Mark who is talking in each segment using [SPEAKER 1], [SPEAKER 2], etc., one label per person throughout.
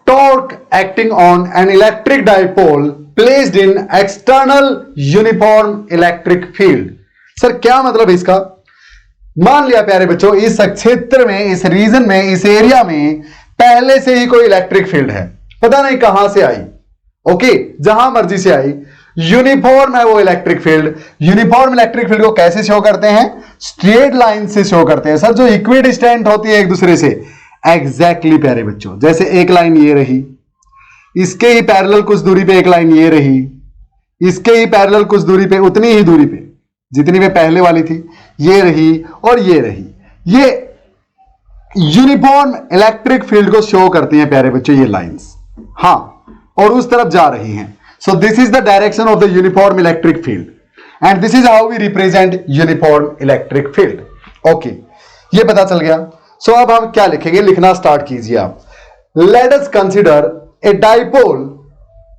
[SPEAKER 1] torque acting on an electric dipole placed in external uniform electric field। Sir क्या मतलब इसका? मान लिया प्यारे बच्चों, इस क्षेत्र में, इस रीजन में, इस एरिया में पहले से ही कोई इलेक्ट्रिक फील्ड है, पता नहीं कहां से आई, ओके, जहां मर्जी से आई, यूनिफॉर्म है वो electric field. Uniform electric field को कैसे शो करते हैं? स्ट्रेट लाइन से शो करते हैं सर, जो इक्विडिस्टेंट होती है एक दूसरे से। एग्जैक्टली प्यारे बच्चों, जैसे एक लाइन ये रही, इसके ही पैरेलल कुछ दूरी पे एक लाइन ये रही, इसके ही पैरेलल कुछ दूरी पे, उतनी ही दूरी पे जितनी पे पहले वाली थी, ये रही और ये रही। ये यूनिफॉर्म इलेक्ट्रिक फील्ड को शो करती हैं प्यारे बच्चों ये लाइंस, हां, और उस तरफ जा रही हैं। So this is the direction of the uniform electric field and this is how we represent uniform electric field. Okay, ये पता चल गया। सो अब हम क्या लिखेंगे? लिखना स्टार्ट कीजिए आप। Let us consider a dipole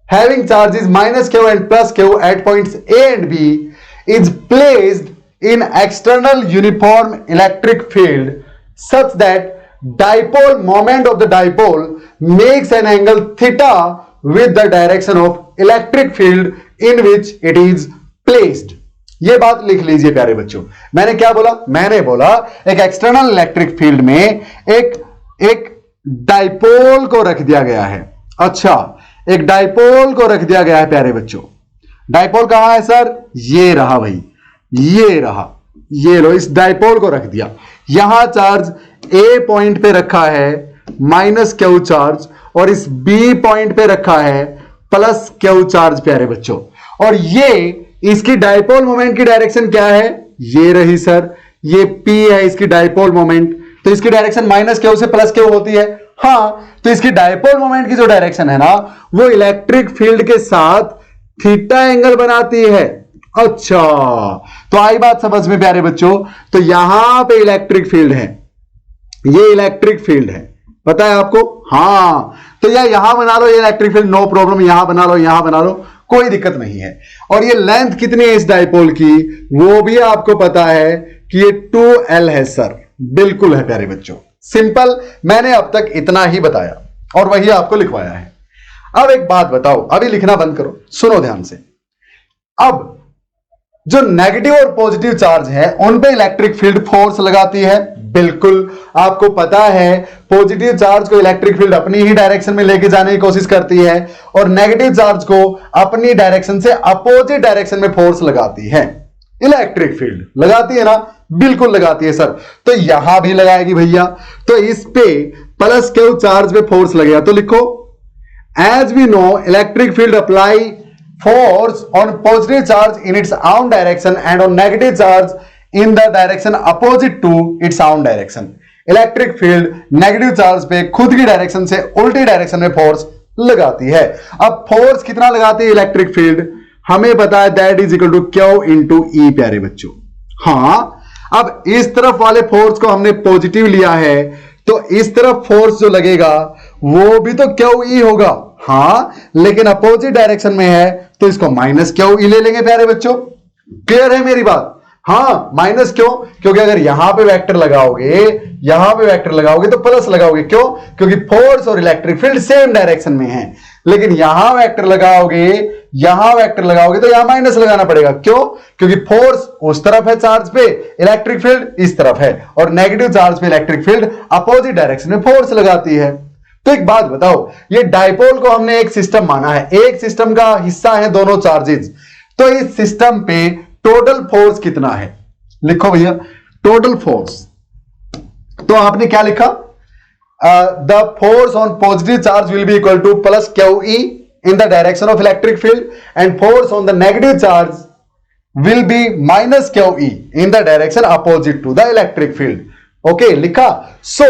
[SPEAKER 1] having charges minus q and plus q at points A and B is placed in external uniform electric field such that dipole moment of the dipole makes an angle theta with the direction of electric field in which it is placed। ये बात लिख लीजिए प्यारे बच्चों। मैंने क्या बोला? मैंने बोला एक एक्सटर्नल इलेक्ट्रिक फील्ड में एक डाइपोल को रख दिया गया है। अच्छा, एक डाइपोल को रख दिया गया है प्यारे बच्चों। डाइपोल कहां है सर? ये रहा भाई, ये रहा, ये लो, इस डाइपोल को रख दिया। यहां चार्ज ए पॉइंट पे रखा है माइनस क्यू चार्ज, और इस बी पॉइंट पे रखा है प्लस क्यू चार्ज प्यारे बच्चों। और ये इसकी डाइपोल मोमेंट की डायरेक्शन क्या है? ये रही सर, ये पी है इसकी डाइपोल मोमेंट, तो इसकी डायरेक्शन माइनस क्यू से प्लस क्यू होती है। हां, तो इसकी डाइपोल मोमेंट की जो डायरेक्शन है ना, वो इलेक्ट्रिक फील्ड के साथ थीटा एंगल बनाती है। अच्छा, तो आई बात समझ में प्यारे बच्चों। तो यहां पे इलेक्ट्रिक फील्ड है, ये इलेक्ट्रिक फील्ड है, पता है आपको? हां, तो यहां बना लो ये इलेक्ट्रिक फील्ड, नो प्रॉब्लम, यहां बना लो, यहां बना लो, कोई दिक्कत नहीं है। और ये लेंथ कितनी है इस डाइपोल की, वो भी आपको पता है कि ये 2L है सर। बिल्कुल है प्यारे बच्चों, सिंपल। मैंने अब तक इतना ही बताया और वही आपको लिखवाया है। अब एक बात बताओ, अभी लिखना बंद करो, सुनो ध्यान से। अब जो नेगेटिव और पॉजिटिव चार्ज है उन पे इलेक्ट्रिक फील्ड फोर्स लगाती है। बिल्कुल आपको पता है, पॉजिटिव चार्ज को इलेक्ट्रिक फील्ड अपनी ही डायरेक्शन में लेके जाने की कोशिश करती है और नेगेटिव चार्ज को अपनी डायरेक्शन से अपोजिट डायरेक्शन में फोर्स लगाती है। इलेक्ट्रिक फील्ड लगाती है ना? बिल्कुल लगाती है सर। तो यहां भी लगाएगी भैया। तो इस पे प्लस क्यू चार्ज पे फोर्स लगेगा, तो लिखो as we know electric field apply force on positive charge in its own direction and on negative charge in the direction opposite to its own direction। Electric field negative charge पे खुद की direction से उल्टी direction में force लगाती है। अब force कितना लगाती है इलेक्ट्रिक फील्ड? हमें पता है that is equal to q into E प्यारे बच्चों। हां, अब इस तरफ वाले फोर्स को हमने पॉजिटिव लिया है, तो इस तरफ फोर्स जो लगेगा वो भी तो क्यू ई होगा। हां, लेकिन अपोजिट डायरेक्शन में है तो इसको माइनस क्यू ई ले लेंगे प्यारे बच्चों। क्लियर है मेरी बात? हां, माइनस क्यों? क्योंकि अगर यहां पे वेक्टर लगाओगे, यहां पे वेक्टर लगाओगे तो प्लस लगाओगे। क्यों? क्योंकि फोर्स और इलेक्ट्रिक फील्ड सेम डायरेक्शन में है। लेकिन यहां वेक्टर लगाओगे, यहां वेक्टर लगाओगे तो यहां माइनस लगाना पड़ेगा। क्यों? क्योंकि फोर्स उस तरफ है चार्ज पे, इलेक्ट्रिक फील्ड इस तरफ है, और नेगेटिव चार्ज पे इलेक्ट्रिक फील्ड अपोजिट डायरेक्शन में फोर्स लगाती है। तो एक बात बताओ, ये डाइपोल को हमने एक सिस्टम माना है, एक सिस्टम का हिस्सा है दोनों चार्जेस, तो इस सिस्टम पे टोटल फोर्स कितना है? लिखो भैया टोटल फोर्स। तो आपने क्या लिखा? The force on positive charge will be equal to plus q E in the direction of electric field and force on the negative charge will be minus q E in the direction opposite to the electric field. Okay, लिखा। So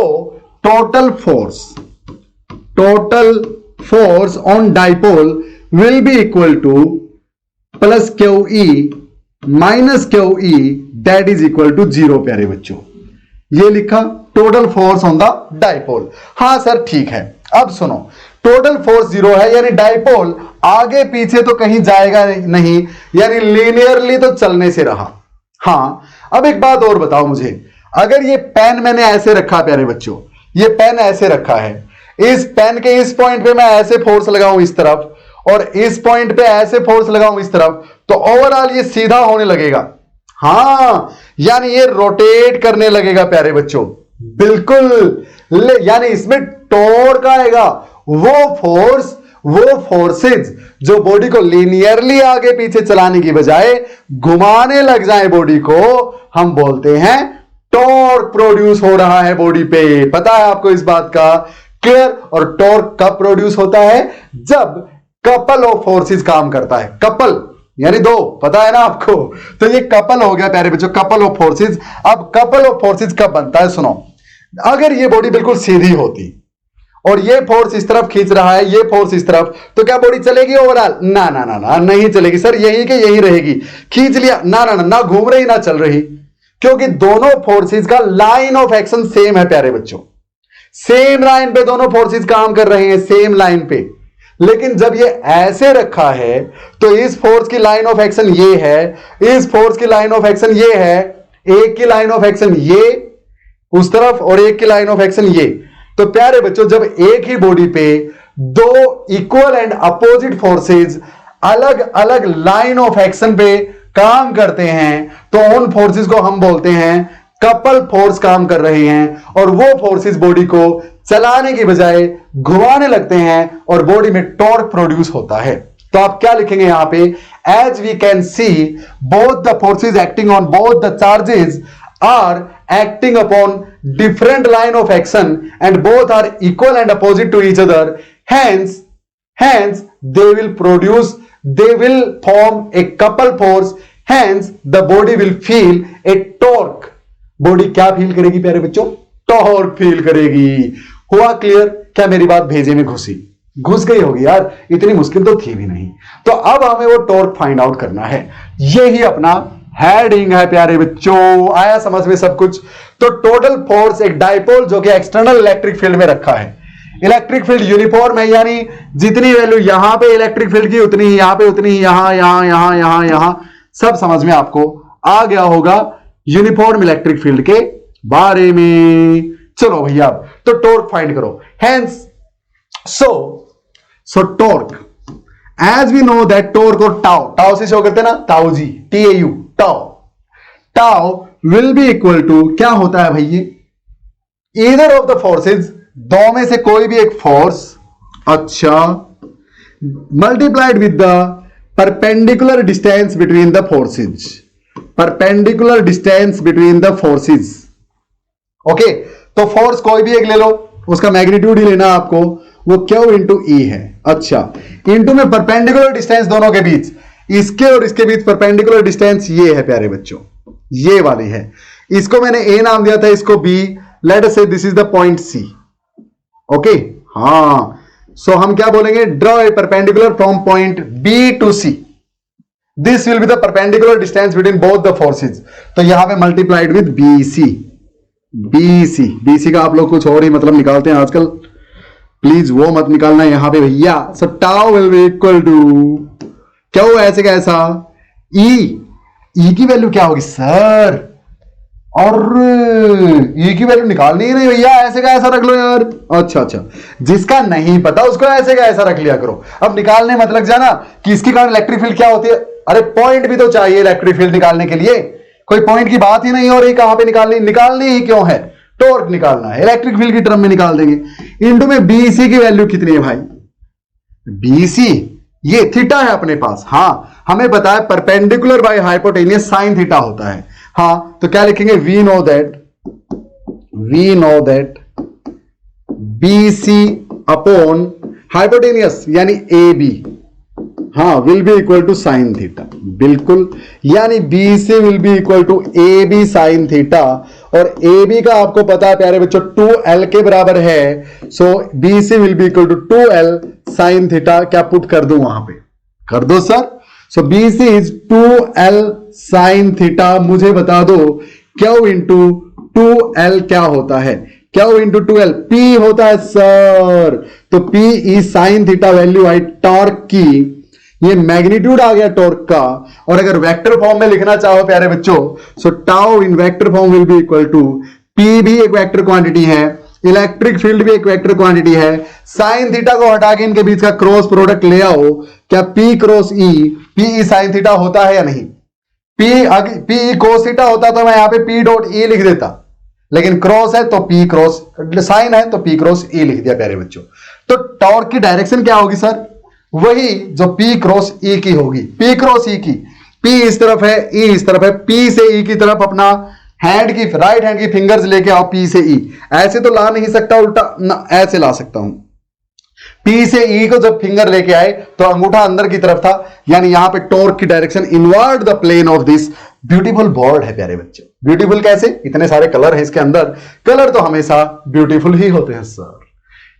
[SPEAKER 1] total force on dipole will be equal to plus q E minus q E that is equal to 0 प्यारे बच्चों। ये लिखा total force on the dipole. हां sir ठीक है। अब सुनो, टोटल फोर्स 0 है, यानी डाइपोल आगे पीछे तो कहीं जाएगा नहीं, यानी लीनियरली तो चलने से रहा। हां, अब एक बात और बताओ मुझे, अगर ये पेन मैंने ऐसे रखा प्यारे बच्चों, ये पेन ऐसे रखा है, इस पेन के इस पॉइंट पे मैं ऐसे फोर्स लगाऊं इस तरफ और इस पॉइंट पे ऐसे फोर्स लगाऊं इस तरफ, तो ओवरऑल ये सीधा होने लगेगा। हां, यानी ये रोटेट करने लगेगा प्यारे बच्चों, बिल्कुल। यानी इसमें टॉर्क आएगा, वो फोर्सेस जो बॉडी को लीनियरली आगे पीछे चलाने की बजाय घुमाने लग जाए बॉडी को, हम बोलते हैं टॉर्क प्रोड्यूस हो रहा है बॉडी पे। पता है आपको इस बात का? क्लियर? और टॉर्क कब प्रोड्यूस होता है? जब कपल ऑफ फोर्सेस काम करता है। कपल यानी दो, पता है ना आपको? तो ये कपल हो गया प्यारे बच्चों, कपल ऑफ फोर्सेस। अब कपल ऑफ फोर्सेस कब बनता है? सुनो, अगर ये बॉडी बिल्कुल सीधी होती और ये फोर्स इस तरफ खींच रहा है, ये फोर्स इस तरफ, तो क्या बॉडी चलेगी ओवरऑल? ना ना ना ना, नहीं चलेगी सर, यही के यही रहेगी। खींच लिया, ना ना ना, ना घूम रही ना चल रही, क्योंकि दोनों फोर्सेस का लाइन ऑफ एक्शन सेम है प्यारे बच्चों। सेम लाइन पे दोनों फोर्सेस काम कर रहे हैं, सेम लाइन पे। लेकिन जब ये ऐसे रखा है तो इस फोर्स की लाइन ऑफ एक्शन ये है, इस फोर्स की लाइन ऑफ एक्शन ये है, एक की लाइन ऑफ एक्शन ये उस तरफ और एक की लाइन ऑफ एक्शन ये। तो प्यारे बच्चों, जब एक ही बॉडी पे दो इक्वल एंड अपोजिट फोर्सेस अलग अलग लाइन ऑफ एक्शन पे काम करते हैं, तो उन फोर्सेस को हम बोलते हैं कपल फोर्स काम कर रहे हैं, और वो फोर्सेस बॉडी को चलाने की बजाय घुमाने लगते हैं और बॉडी में टॉर्क प्रोड्यूस होता है। तो आप क्या लिखेंगे यहां पे? As we can see both the forces acting on both the charges are acting upon different line of action and both are equal and opposite to each other, hence they will form a couple force, hence the body will feel a torque। Body क्या feel करेगी प्यारे बच्चों? Torque feel करेगी। हुआ clear? क्या मेरी बात भेजे में घुस गई होगी यार, इतनी मुश्किल तो थी भी नहीं। तो अब हमें वो टॉर्क फाइंड आउट करना है, यही अपना हेडिंग है प्यारे बच्चों। आया समझ में सब कुछ? तो टोटल फोर्स एक डाइपोल जो कि एक्सटर्नल इलेक्ट्रिक फील्ड में रखा है, इलेक्ट्रिक फील्ड यूनिफॉर्म है, यानी जितनी वैल्यू यहां पे इलेक्ट्रिक फील्ड की उतनी ही यहां पे, उतनी ही यहां सब समझ में आपको आ गया होगा यूनिफॉर्म इलेक्ट्रिक फील्ड के बारे में। चलो भैया, तो टॉर्क फाइंड करो। Hence so torque, as we know that torque और टाउ से शो करते हैं ना, टाउ जी, TAU, tau will be equal to, क्या होता है भैया? ईदर ऑफ द फोर्सेज, दो में से कोई भी एक फोर्स, अच्छा, multiplied with the perpendicular distance between the forces, perpendicular distance between the forces. Okay, तो फोर्स कोई भी एक ले लो, उसका मैग्नीट्यूड ही लेना आपको, वो Q इंटू E है। अच्छा, इंटू में परपेंडिकुलर डिस्टेंस दोनों के बीच, इसके और इसके बीच परपेंडिकुलर डिस्टेंस ये है प्यारे बच्चों, ये वाली है। इसको मैंने A नाम दिया था, इसको B। Let us say this is the point C। Okay, हाँ, सो हम क्या बोलेंगे? Draw a perpendicular from point B to C, this will be the perpendicular distance between both the forces. तो यहां पे मल्टीप्लाइड विद BC का आप लोग कुछ और ही मतलब निकालते हैं आजकल, प्लीज वो मत निकालना यहां पे भैया। So tau will be equal to, क्या हो ऐसे कैसा, E की वैल्यू क्या होगी सर? और E की वैल्यू निकालनी ही नहीं भैया, ऐसे का ऐसा रख लो यार। अच्छा, जिसका नहीं पता उसको ऐसे का ऐसा रख लिया करो। अब निकालने मत लग जाना कि इसके कारण इलेक्ट्रिक फील्ड क्या होती है। अरे पॉइंट भी तो चाहिए इलेक्ट्रिक फील्ड निकालने के लिए, कोई पॉइंट की बात ही नहीं हो रही। कहां पे निकालनी ही क्यों है? टॉर्क निकालना है, इलेक्ट्रिक फील्ड की टर्म में निकाल देंगे। इंटू में BC की वैल्यू कितनी है भाई? BC ये थीटा है अपने पास। हाँ, हमें पता है perpendicular by hypotenuse sine theta होता है। हाँ, तो क्या लिखेंगे? We know that BC upon hypotenuse यानी AB, हाँ, will be equal to sine theta. बिल्कुल, यानी BC will be equal to AB sine theta, और AB का आपको पता है प्यारे बच्चों 2L के बराबर है। So BC will be equal to 2L sine theta. क्या पुट कर दो वहां पे? कर दो sir. So BC is 2L sine theta. मुझे बता दो Q इंटू 2L क्या होता है? Q इंटू 2L P होता है सर। तो P is sine theta, value I torque की, ये मैग्नीट्यूड आ गया टॉर्क का। और अगर वेक्टर फॉर्म में लिखना चाहो प्यारे बच्चों, so tau in vector form will be equal to, P भी एक वेक्टर क्वांटिटी है, इलेक्ट्रिक फील्ड भी एक वेक्टर क्वांटिटी है। साइन थीटा को हटा के इनके बीच का क्रॉस प्रोडक्ट ले आओ, क्या P cross E, PE sign theta होता है या नहीं? PE कोस थीटा होता तो मैं यहां पे P डॉट E लिख देता, लेकिन क्रॉस है तो P क्रॉस, साइन है तो P क्रॉस E लिख दिया प्यारे बच्चों। तो टॉर्क की डायरेक्शन क्या होगी सर? वही जो P क्रॉस E की होगी, P क्रॉस E की। P इस तरफ है, E इस तरफ है, P से E की तरफ अपना हैंड की, राइट हैंड की फिंगर्स लेके आओ P से E। ऐसे तो ला नहीं सकता, उल्टा ना, ऐसे ला सकता हूं। P से E को जब फिंगर लेके आए तो अंगूठा अंदर की तरफ था, यानी यहां पे टॉर्क की direction inward the plane of this beautiful board है प्यारे बच्चों। ब्यूटीफुल कैसे? इतने सारे कलर हैं इसके अंदर, कलर तो हमेशा ब्यूटीफुल ही होते हैं सर।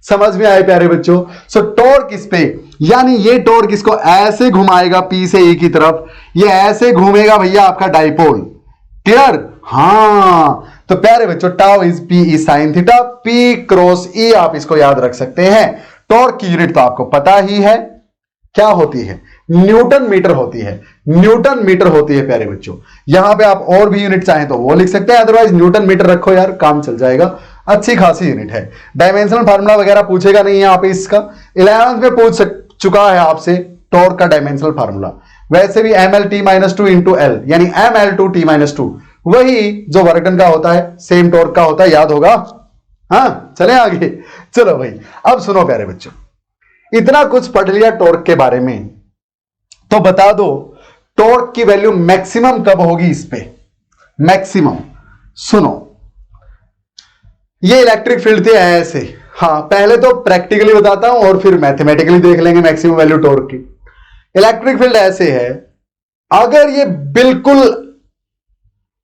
[SPEAKER 1] समझ में आए प्यारे बच्चों? सो टॉर्क इस पे, यानी ये टॉर्क इसको ऐसे घुमाएगा P से E की तरफ, ये ऐसे घूमेगा भैया आपका डाइपोल। क्लियर? हाँ, तो प्यारे बच्चों tau is PE sine theta, P cross E आप इसको याद रख सकते हैं। टॉर्क की यूनिट तो आपको पता ही है, क्या होती है? न्यूटन मीटर होती है, न्यूटन मीटर होती है प्यारे बच्चों। यहां पे आप और भी यूनिट चाहें तो वो लिख सकते हैं, अदरवाइज न्यूटन मीटर रखो यार, काम चल जाएगा, अच्छी खासी यूनिट है। डायमेंशनल फार्मूला वगैरह पूछेगा नहीं यहां पे, इसका 11th में पूछ चुका है आपसे टॉर्क का डायमेंशनल फार्मूला। वैसे भी mLT-2 इंटू L, यानी mL2T-2, वही जो वर्क डन का होता है सेम टॉर्क का होता है, याद होगा। हाँ, चले आगे। चलो भाई, अब सुनो प्यारे बच्चों, इतना कुछ पढ़ लिया टॉर्क के बारे में, तो बता दो टॉर्क की वैल्यू मैक्सिमम कब होगी इस पे? मैक्सिमम सुनो, ये इलेक्ट्रिक फील्ड थे ऐसे। हाँ, पहले तो प्रैक्टिकली बताता हूं और फिर मैथमेटिकली देख लेंगे मैक्सिमम वैल्यू टॉर्क की। इलेक्ट्रिक फील्ड ऐसे है, अगर ये बिल्कुल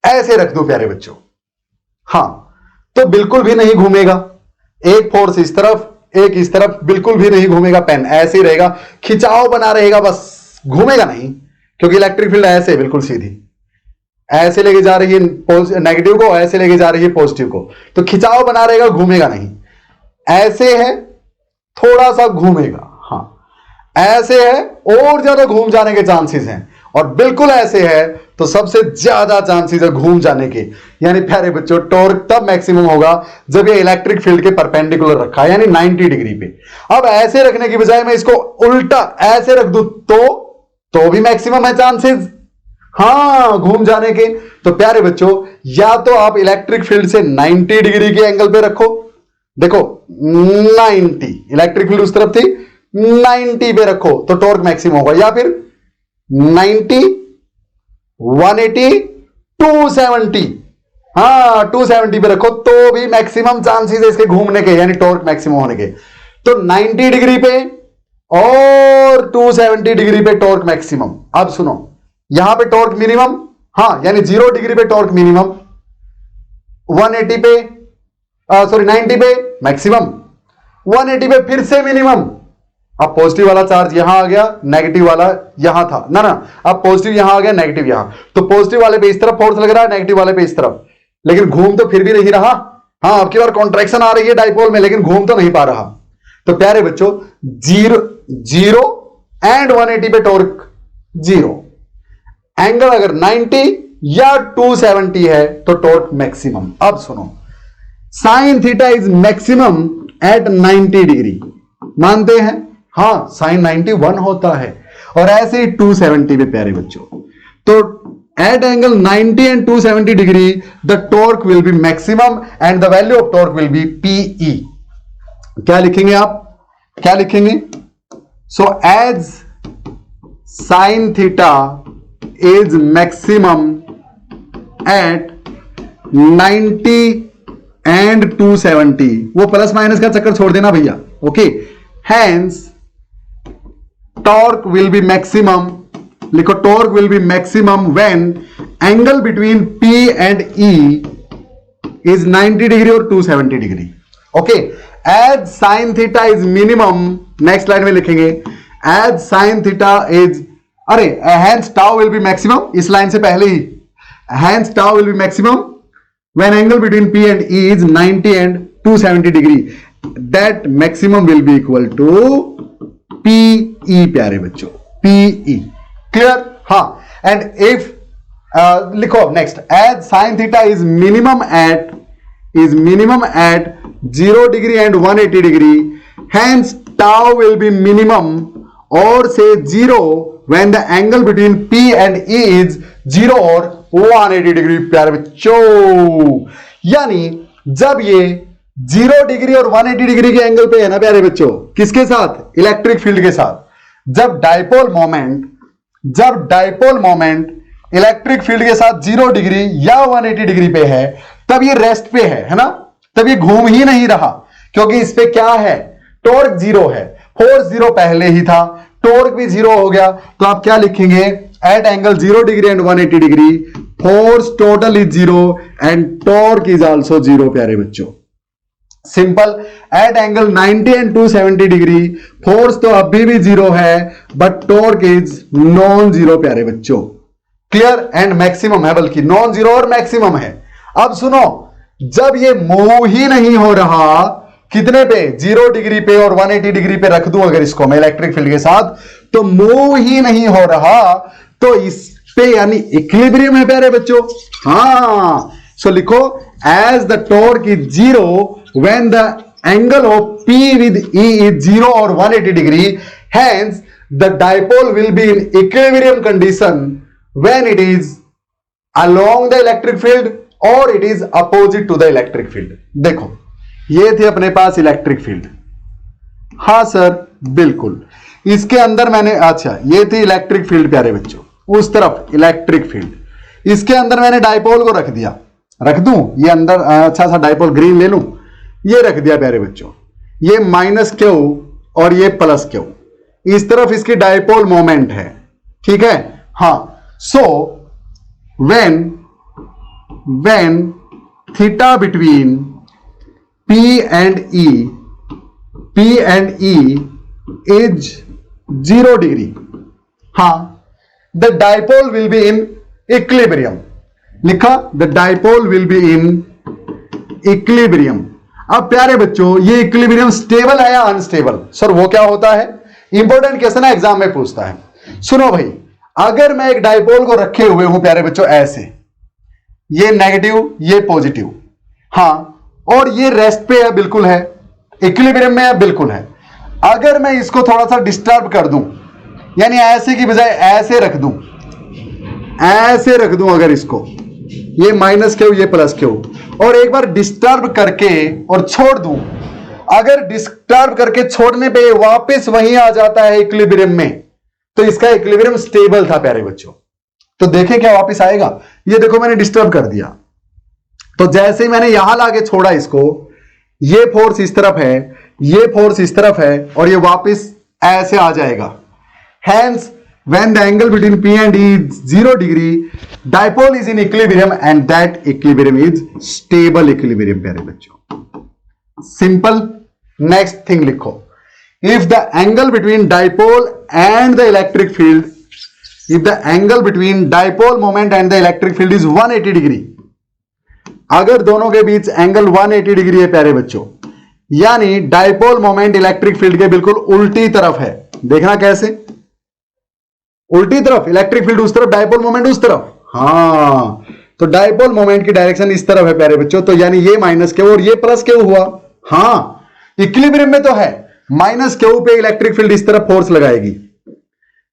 [SPEAKER 1] ऐसे रख दो प्यारे बच्चों, हाँ, तो बिल्कुल भी नहीं घूमेगा। एक फोर्स इस तरफ, एक इस तरफ, बिल्कुल भी नहीं घूमेगा। पेन ऐसे ही रहेगा, खिंचाव बना रहेगा, बस घूमेगा नहीं, क्योंकि इलेक्ट्रिक फील्ड ऐसे बिल्कुल सीधी, ऐसे लेके जा रही है नेगेटिव को, ऐसे लेके जा रही है पॉजिटिव को, तो खिंचाव बना रहेगा, घूमेगा नहीं। ऐसे है थोड़ा सा घूमेगा, हाँ, ऐसे है और ज्यादा घूम जाने के चांसेस हैं, और बिल्कुल ऐसे है तो सबसे ज्यादा चांसेस है घूम जाने के। यानी प्यारे बच्चों टॉर्क तब मैक्सिमम होगा जब ये इलेक्ट्रिक फील्ड के परपेंडिकुलर रखा है, यानी 90 डिग्री पे। अब ऐसे रखने की बजाय मैं इसको उल्टा ऐसे रख दूं तो भी मैक्सिमम है चांसेस, हाँ, घूम जाने के। तो प्यारे बच्चों, या तो आप इलेक्ट्रिक फील्ड से 90 डिग्री के एंगल पे रखो, देखो 90, इलेक्ट्रिक फील्ड उस तरफ थी, 90 पे रखो तो टॉर्क मैक्सिमम होगा, या फिर 90, 180, 270, हाँ 270 पे रखो तो भी मैक्सिमम चांसेस है इसके घूमने के, यानी टॉर्क मैक्सिमम होने के। तो 90 डिग्री पे और 270 डिग्री पे टॉर्क मैक्सिमम। अब सुनो, यहां पे टॉर्क मिनिमम, हाँ, यानी 0 डिग्री पे टॉर्क मिनिमम, 180 पे 90 पे मैक्सिमम, 180 पे फिर से मिनिमम। अब पॉजिटिव वाला चार्ज यहां आ गया, नेगेटिव वाला यहां था ना, अब पॉजिटिव यहां आ गया, नेगेटिव यहां, तो पॉजिटिव वाले पे इस तरफ फोर्स लग रहा है, नेगेटिव वाले पे इस तरफ, लेकिन घूम तो फिर भी नहीं रहा। हाँ, अब की बार कॉन्ट्रैक्शन आ रही है डाइपोल में, लेकिन घूम तो नहीं पा रहा। तो प्यारे बच्चों, 0 एंड 180 पे टॉर्क 0, एंगल अगर 90 या 270 है तो टॉर्क मैक्सिमम। अब सुनो, sine theta is maximum at 90 degree, मानते हैं? हाँ, साइन 91 होता है, और ऐसे ही 270 पे प्यारे बच्चों। तो at angle 90 and 270 degree the torque will be maximum and the value of torque will be PE। क्या लिखेंगे आप? क्या लिखेंगे? So as sine theta is maximum at 90 and 270, वो प्लस माइनस का चक्कर छोड़ देना भैया, okay. Hence torque will be maximum, लिखो torque will be maximum when angle between P and E is 90 degree or 270 degree, okay। As sin theta is minimum, next line में लिखेंगे as sin theta is, अरे hence tau will be maximum, इस line से पहले ही, hence tau will be maximum when angle between P and E is 90 and 270 degree, that maximum will be equal to PE प्यारे बच्चों, PE, clear? हाँ, and if लिखो अब next, as sin theta is minimum at 0 degree and 180 degree, hence tau will be minimum or say 0 when the angle between P and E is 0 और 180 degree. प्यारे बच्चों, यानी जब ये 0 डिग्री और 180 डिग्री के एंगल पे है ना प्यारे बच्चों, किसके साथ? इलेक्ट्रिक फील्ड के साथ। जब डाइपोल मोमेंट इलेक्ट्रिक फील्ड के साथ 0 डिग्री या 180 डिग्री पे है, तब ये रेस्ट पे है ना, तब ये घूम ही नहीं रहा, क्योंकि इस पे क्या है? टॉर्क 0 है, फोर्स 0 पहले ही था, टॉर्क भी 0 हो गया, तो आप क्या लिखेंगे? At angle 0 degree and 180 degree, force total is 0 and torque is also 0। प्यारे बच्चों, simple. At angle 90 and 270 degree, force तो अभी भी 0 है, बट टॉर्क इज नॉन 0। प्यारे बच्चों, क्लियर? एंड मैक्सिमम है, बल्कि नॉन 0 और मैक्सिमम है। अब सुनो, जब ये मूव ही नहीं हो रहा, कितने पे? 0 डिग्री पे और 180 डिग्री पे रख दूं अगर इसको मैं इलेक्ट्रिक फील्ड के साथ, तो मूव ही नहीं हो रहा, तो इस पे यानी इक्विलिब्रियम है प्यारे बच्चों। हाँ, सो लिखो as the torque is 0 when the angle of P with E is 0 or 180 degree, hence the dipole will be in equilibrium condition when it is along the electric field or it is opposite to the electric field। देखो, ये थे अपने पास electric field. हाँ sir, बिल्कुल। इसके अंदर मैंने, अच्छा ये थी इलेक्ट्रिक फील्ड प्यारे बच्चों, उस तरफ इलेक्ट्रिक फील्ड। इसके अंदर मैंने डाइपोल को रख दिया, रख दूं ये अंदर, अच्छा सा डाइपोल ग्रीन ले लूं, ये रख दिया प्यारे बच्चों। ये माइनस क्यू और ये प्लस क्यू, इस तरफ इसकी डाइपोल मोमेंट है, ठीक है। हाँ, so when theta between P and E is 0 degree, हाँ, the dipole will be in equilibrium। लिखा, the dipole will be in equilibrium। अब प्यारे बच्चों, ये इक्विलिब्रियम स्टेबल है या अनस्टेबल? सर वो क्या होता है? इंपॉर्टेंट क्वेश्चन है, एग्जाम में पूछता है। सुनो भाई, अगर मैं एक डाइपोल को रखे हुए हूं प्यारे बच्चों ऐसे, ये नेगेटिव ये पॉजिटिव, हाँ, और ये रेस्ट पे है, बिल्कुल है, इक्विलिब्रियम में है, बिल्कुल है। अगर मैं इसको थोड़ा सा डिस्टर्ब कर दूं, यानी ऐसे की बजाय ऐसे रख दूं, ऐसे रख दूं अगर इसको, ये माइनस क्यू ये प्लस क्यू, और एक बार डिस्टर्ब करके और छोड़ दूं, अगर डिस्टर्ब करके छोड़ने पे वापस वहीं आ जाता है इक्विलिब्रियम में, तो इसका इक्विलिब्रियम स्टेबल था प्यारे बच्चों। तो देखें क्या वापस आएगा? ये देखो मैंने डिस्टर्ब कर दिया, तो जैसे ही मैंने यहां लाके छोड़ा इसको, ये फोर्स इस तरफ है, ये फोर्स इस तरफ है, और ये वापस ऐसे आ जाएगा। Hence, when the angle between P and E is 0 degree, dipole is in equilibrium and that equilibrium is stable equilibrium प्यारे बच्चों। Simple। Next thing लिखो, if the angle between dipole and the electric field, if the angle between dipole moment and the electric field is 180 degree, अगर दोनों के बीच angle 180 degree है प्यारे बच्चों, यानी डाइपोल मोमेंट इलेक्ट्रिक फील्ड के बिल्कुल उल्टी तरफ है। देखना कैसे? उल्टी तरफ, इलेक्ट्रिक फील्ड उस तरफ, डाइपोल मोमेंट उस तरफ। हाँ, तो डाइपोल मोमेंट की डायरेक्शन इस तरफ है प्यारे बच्चों, तो यानी ये माइनस क्यू और ये प्लस क्यू हुआ। हाँ, इक्विलिब्रियम में तो है, माइनस क्यू पे इलेक्ट्रिक फील्ड इस तरफ फोर्स लगाएगी,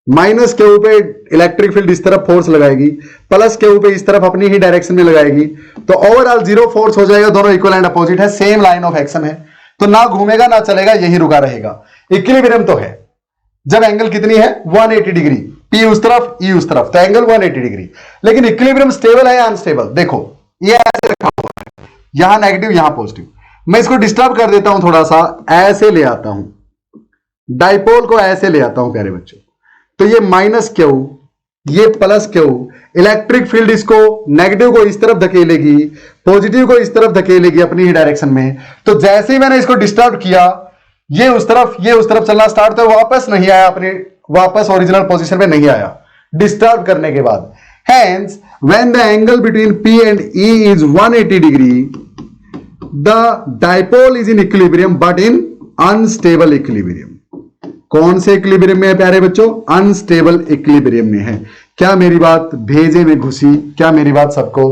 [SPEAKER 1] माइनस क्यू पे इलेक्ट्रिक फील्ड इस तरफ फोर्स लगाएगी, प्लस क्यू पे इस तरफ अपनी ही डायरेक्शन में लगाएगी, तो ओवरऑल 0 फोर्स हो जाएगा। दोनों इक्वल एंड अपोजिट है, सेम लाइन ऑफ एक्शन है, तो ना घूमेगा ना चलेगा, यही रुका रहेगा। इक्विलिब्रियम तो है जब एंगल कितनी है? 180 डिग्री, P उस तरफ E उस तरफ, तो एंगल 180 डिग्री। लेकिन इक्विलिब्रियम स्टेबल है या अनस्टेबल? देखो ये ऐसे रखा हुआ है, यहां नेगेटिव यहां पॉजिटिव। मैं इसको डिस्टर्ब कर देता हूं, थोड़ा सा ऐसे ले आता हूं, डाइपोल को ऐसे ले आता हूं प्यारे बच्चों, तो ये माइनस क्यू ये प्लस क्यू, इलेक्ट्रिक फील्ड इसको नेगेटिव को इस तरफ धकेलेगी, पॉजिटिव को इस तरफ धकेलेगी अपनी ही डायरेक्शन में। तो जैसे ही मैंने इसको डिस्टर्ब किया, ये उस तरफ चलना स्टार्ट, तो वापस नहीं आया, अपने वापस ओरिजिनल पोजीशन पे नहीं आया डिस्टर्ब करने के बाद। Hence, when the angle between P and E is 180 degree, the dipole is in equilibrium but in unstable equilibrium। कौन से इक्विलिब्रियम में है प्यारे बच्चों? अनस्टेबल इक्विलिब्रियम में है। क्या मेरी बात भेजे में घुसी? क्या मेरी बात सबको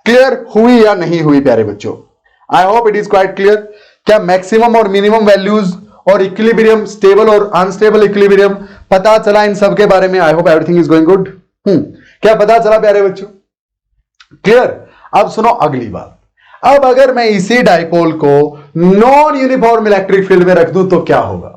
[SPEAKER 1] क्लियर हुई या नहीं हुई प्यारे बच्चों? I hope it is quite clear. क्या मैक्सिमम और मिनिमम वैल्यूज और इक्विलिब्रियम, स्टेबल और अनस्टेबल इक्विलिब्रियम पता चला इन सब के बारे में? I hope everything is going good. क्या पता चला प्यारे बच्चों? क्लियर? अब सुनो अगली बात। अब अगर मैं इसी डाइपोल को नॉन यूनिफॉर्म इलेक्ट्रिक फील्ड में रख दूं तो क्या होगा?